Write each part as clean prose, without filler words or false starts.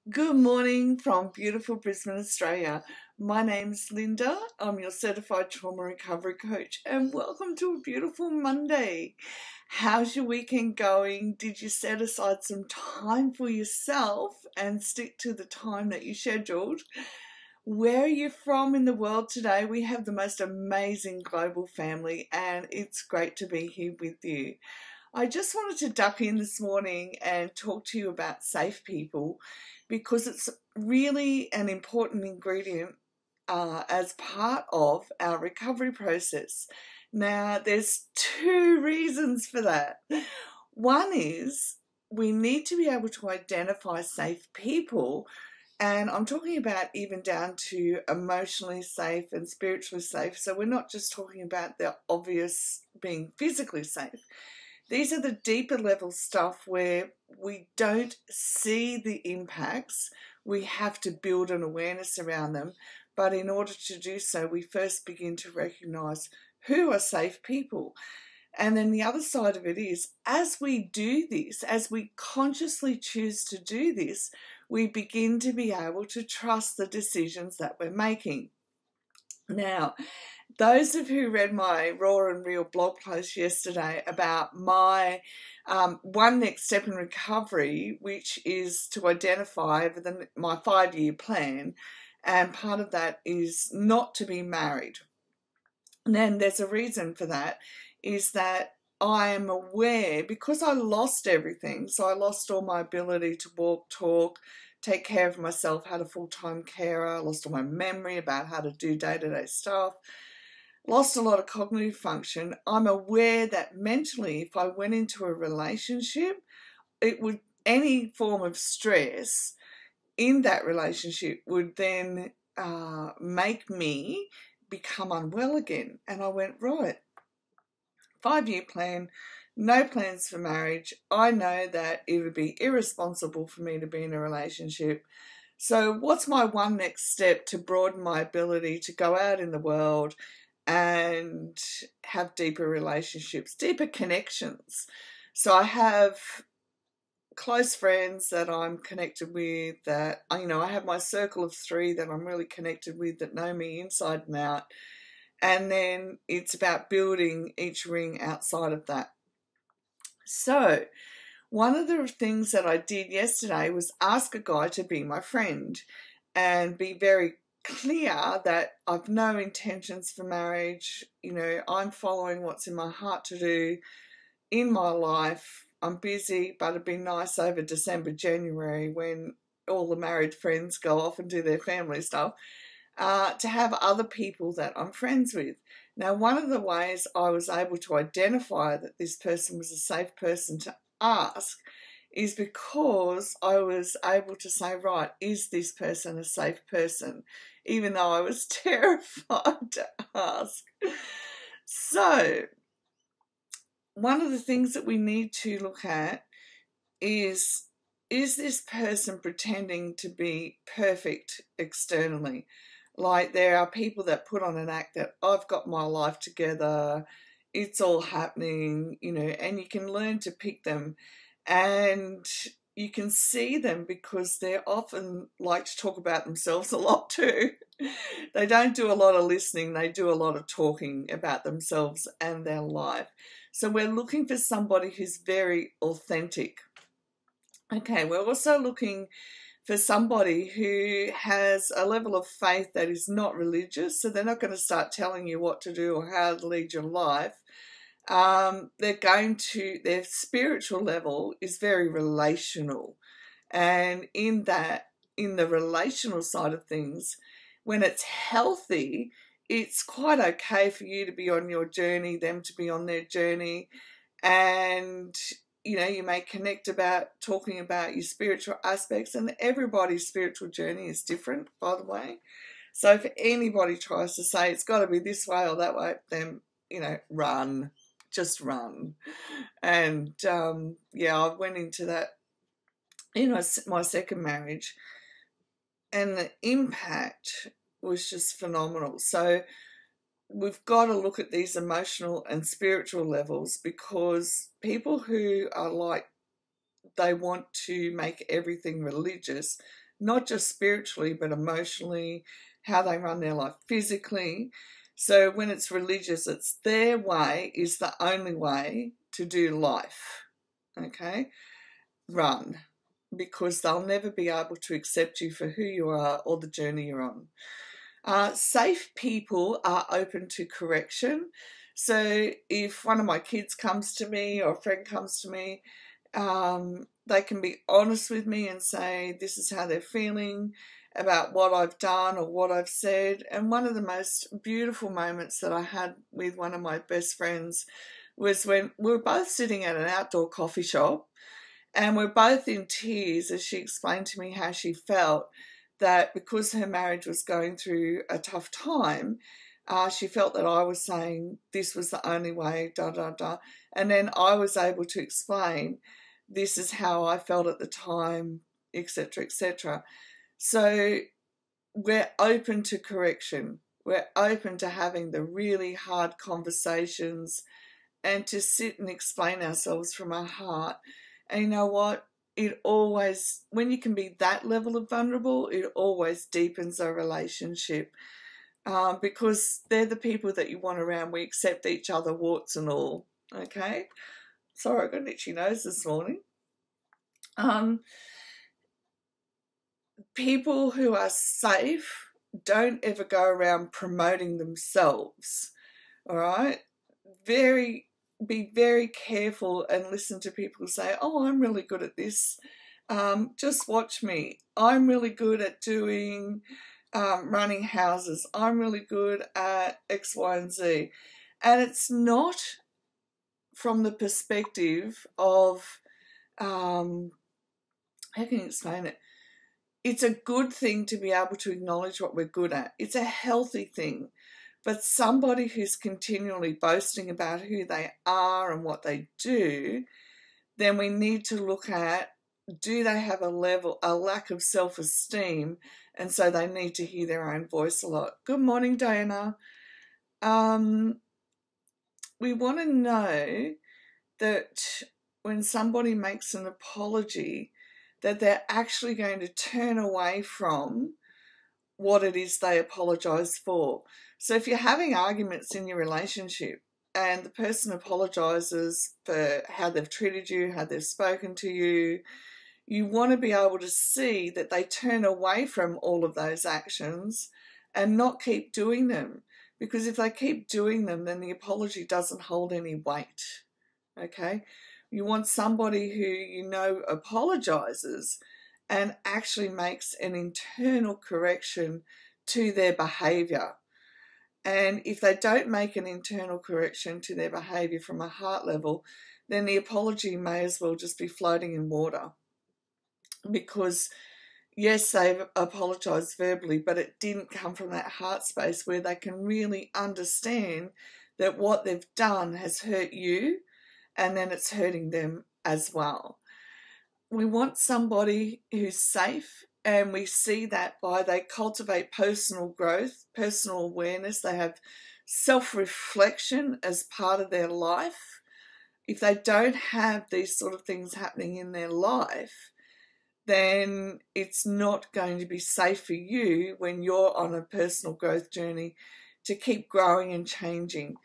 Good morning from beautiful Brisbane, Australia. My name's Linda. I'm your certified trauma recovery coach, and welcome to a beautiful Monday. How's your weekend going? Did you set aside some time for yourself and stick to the time that you scheduled? Where are you from in the world today? We have the most amazing global family, and it's great to be here with you. I just wanted to duck in this morning and talk to you about safe people because it's really an important ingredient as part of our recovery process. Now, there's two reasons for that. One is we need to be able to identify safe people, and I'm talking about even down to emotionally safe and spiritually safe. So we're not just talking about the obvious being physically safe. These are the deeper level stuff where we don't see the impacts. We have to build an awareness around them. But in order to do so, we first begin to recognize who are safe people. And then the other side of it is, as we do this, as we consciously choose to do this, we begin to be able to trust the decisions that we're making. Now, those of you who read my Raw and Real blog post yesterday about my one next step in recovery, which is to identify my 5-year plan, and part of that is not to be married. And then there's a reason for that, is that I am aware, because I lost everything, so I lost all my ability to walk, talk, take care of myself, had a full-time carer, I lost all my memory about how to do day-to-day stuff, lost a lot of cognitive function. I'm aware that mentally, if I went into a relationship, any form of stress in that relationship would then make me become unwell again. And I went, right, 5-year plan, no plans for marriage. I know that it would be irresponsible for me to be in a relationship. So what's my one next step to broaden my ability to go out in the world and have deeper relationships, deeper connections? So I have close friends that I'm connected with, that, I have my circle of 3 that I'm really connected with, that know me inside and out. And then it's about building each ring outside of that. So one of the things that I did yesterday was ask a guy to be my friend and be very clear that I've no intentions for marriage. I'm following what's in my heart to do in my life. I'm busy, but it'd be nice over December, January, when all the married friends go off and do their family stuff, to have other people that I'm friends with. Now, one of the ways I was able to identify that this person was a safe person to ask is because I was able to say, right, is this person a safe person? Even though I was terrified to ask. So, one of the things that we need to look at is this person pretending to be perfect externally? Like, there are people that put on an act that I've got my life together, it's all happening, and you can learn to pick them, and you can see them because they're often like to talk about themselves a lot too. They don't do a lot of listening, they do a lot of talking about themselves and their life. So we're looking for somebody who's very authentic. Okay, we're also looking for somebody who has a level of faith that is not religious, so they're not going to start telling you what to do or how to lead your life. Their spiritual level is very relational. And in the relational side of things, when it's healthy, it's quite okay for you to be on your journey, them to be on their journey, and you may connect about talking about your spiritual aspects, and everybody's spiritual journey is different, by the way. So if anybody tries to say it's got to be this way or that way, then run, just run. And I went into that in my second marriage, and the impact was just phenomenal. So we've got to look at these emotional and spiritual levels, because people who are like, they want to make everything religious, not just spiritually, but emotionally, how they run their life physically. So when it's religious, it's their way is the only way to do life, okay? Run, because they'll never be able to accept you for who you are or the journey you're on. Safe people are open to correction. So if one of my kids comes to me or a friend comes to me, they can be honest with me and say this is how they're feeling about what I've done or what I've said. And one of the most beautiful moments that I had with one of my best friends was when we were both sitting at an outdoor coffee shop, and we're both in tears as she explained to me how she felt that because her marriage was going through a tough time, she felt that I was saying this was the only way, da, da, da. And then I was able to explain this is how I felt at the time, etc., etc. So we're open to correction. We're open to having the really hard conversations and to sit and explain ourselves from our heart. And you know what? It always, when you can be that level of vulnerable, it always deepens a relationship, because they're the people that you want around. We accept each other, warts and all. Okay? Sorry, I got an itchy nose this morning. People who are safe don't ever go around promoting themselves. All right? Be very careful and listen to people say, oh, I'm really good at this. Just watch me. I'm really good at doing running houses. I'm really good at X, Y, and Z. And it's not from the perspective of, how can you explain it? It's a good thing to be able to acknowledge what we're good at. It's a healthy thing. But somebody who's continually boasting about who they are and what they do, then we need to look at, do they have a lack of self-esteem, and so they need to hear their own voice a lot. Good morning, Diana. We want to know that when somebody makes an apology, that they're actually going to turn away from what it is they apologise for. So if you're having arguments in your relationship and the person apologises for how they've treated you, how they've spoken to you, you want to be able to see that they turn away from all of those actions and not keep doing them. Because if they keep doing them, then the apology doesn't hold any weight. Okay? You want somebody who you know apologises and actually makes an internal correction to their behaviour. And if they don't make an internal correction to their behaviour from a heart level, then the apology may as well just be floating in water. Because, yes, they've apologised verbally, but it didn't come from that heart space where they can really understand that what they've done has hurt you and then it's hurting them as well. We want somebody who's safe, and we see that by they cultivate personal growth, personal awareness. They have self-reflection as part of their life. If they don't have these sort of things happening in their life, then it's not going to be safe for you when you're on a personal growth journey to keep growing and changing.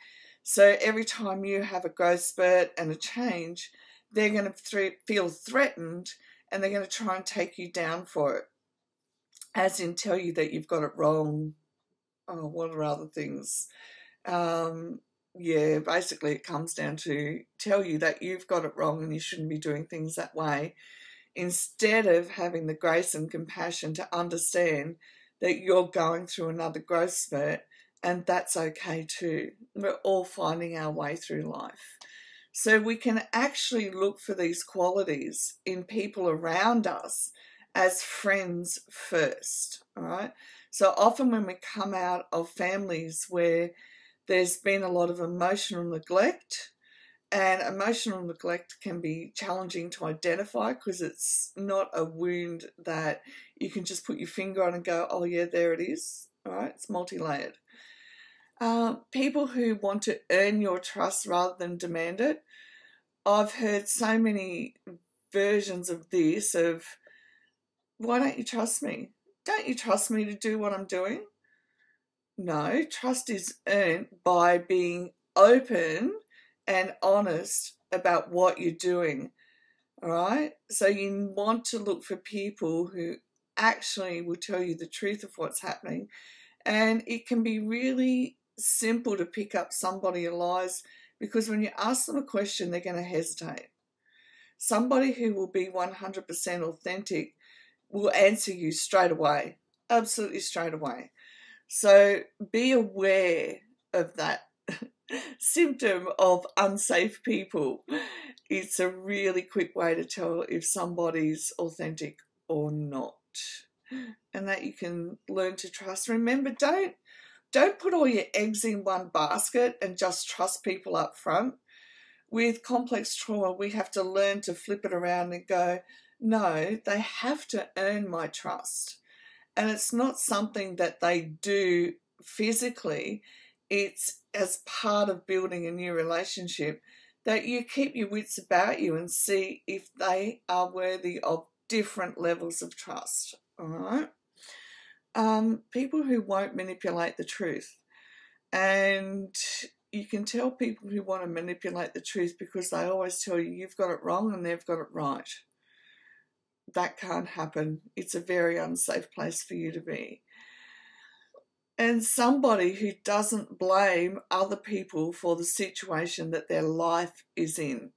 So every time you have a growth spurt and a change, they're going to feel threatened, and they're going to try and take you down for it, as in tell you that you've got it wrong. Oh, what are other things? Yeah, basically it comes down to tell you that you've got it wrong and you shouldn't be doing things that way, instead of having the grace and compassion to understand that you're going through another growth spurt, and that's okay too. We're all finding our way through life. So we can actually look for these qualities in people around us as friends first, all right? So often when we come out of families where there's been a lot of emotional neglect, and emotional neglect can be challenging to identify because it's not a wound that you can just put your finger on and go, oh yeah, there it is, all right? It's multi-layered. People who want to earn your trust rather than demand it. I've heard so many versions of this, of Why don't you trust me? Don't you trust me to do what I'm doing? No, trust is earned by being open and honest about what you're doing. All right. So you want to look for people who actually will tell you the truth of what's happening. And it can be really simple to pick up somebody who lies, because when you ask them a question, they're going to hesitate. Somebody who will be 100% authentic will answer you straight away, absolutely straight away. So be aware of that symptom of unsafe people. It's a really quick way to tell if somebody's authentic or not, and that you can learn to trust. Remember, don't put all your eggs in one basket and just trust people up front. With complex trauma, we have to learn to flip it around and go, no, they have to earn my trust. And it's not something that they do physically. It's as part of building a new relationship that you keep your wits about you and see if they are worthy of different levels of trust. All right. People who won't manipulate the truth. And you can tell people who want to manipulate the truth because they always tell you you've got it wrong and they've got it right. That can't happen. It's a very unsafe place for you to be. And somebody who doesn't blame other people for the situation that their life is in.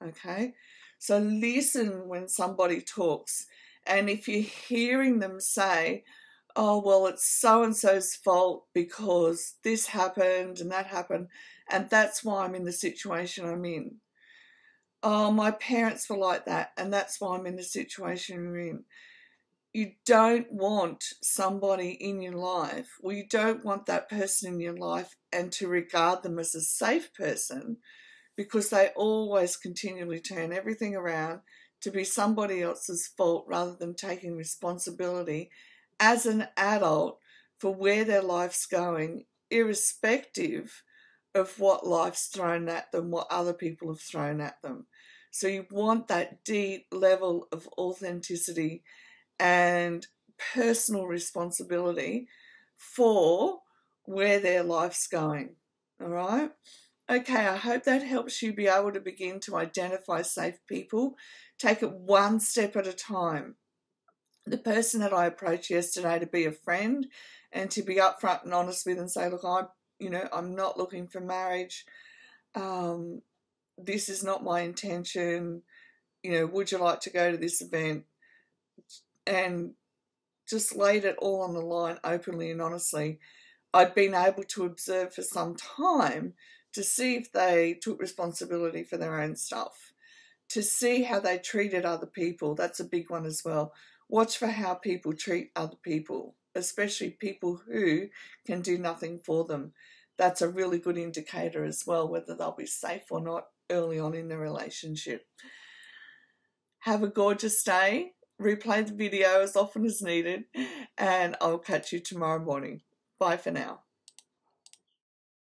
Okay? So listen when somebody talks. And if you're hearing them say, oh, well, it's so-and-so's fault because this happened and that happened, and that's why I'm in the situation I'm in. Oh, my parents were like that, and that's why I'm in the situation I'm in. You don't want somebody in your life, well, you don't want that person in your life and to regard them as a safe person, because they always continually turn everything around to be somebody else's fault rather than taking responsibility as an adult for where their life's going, irrespective of what life's thrown at them, what other people have thrown at them. So you want that deep level of authenticity and personal responsibility for where their life's going. All right? Okay, I hope that helps you be able to begin to identify safe people. Take it one step at a time. The person that I approached yesterday to be a friend and to be upfront and honest with and say, look, I'm not looking for marriage. This is not my intention. Would you like to go to this event? And just laid it all on the line openly and honestly. I'd been able to observe for some time to see if they took responsibility for their own stuff, to see how they treated other people. That's a big one as well. Watch for how people treat other people, especially people who can do nothing for them. That's a really good indicator as well, whether they'll be safe or not early on in the relationship. Have a gorgeous day. Replay the video as often as needed, and I'll catch you tomorrow morning. Bye for now.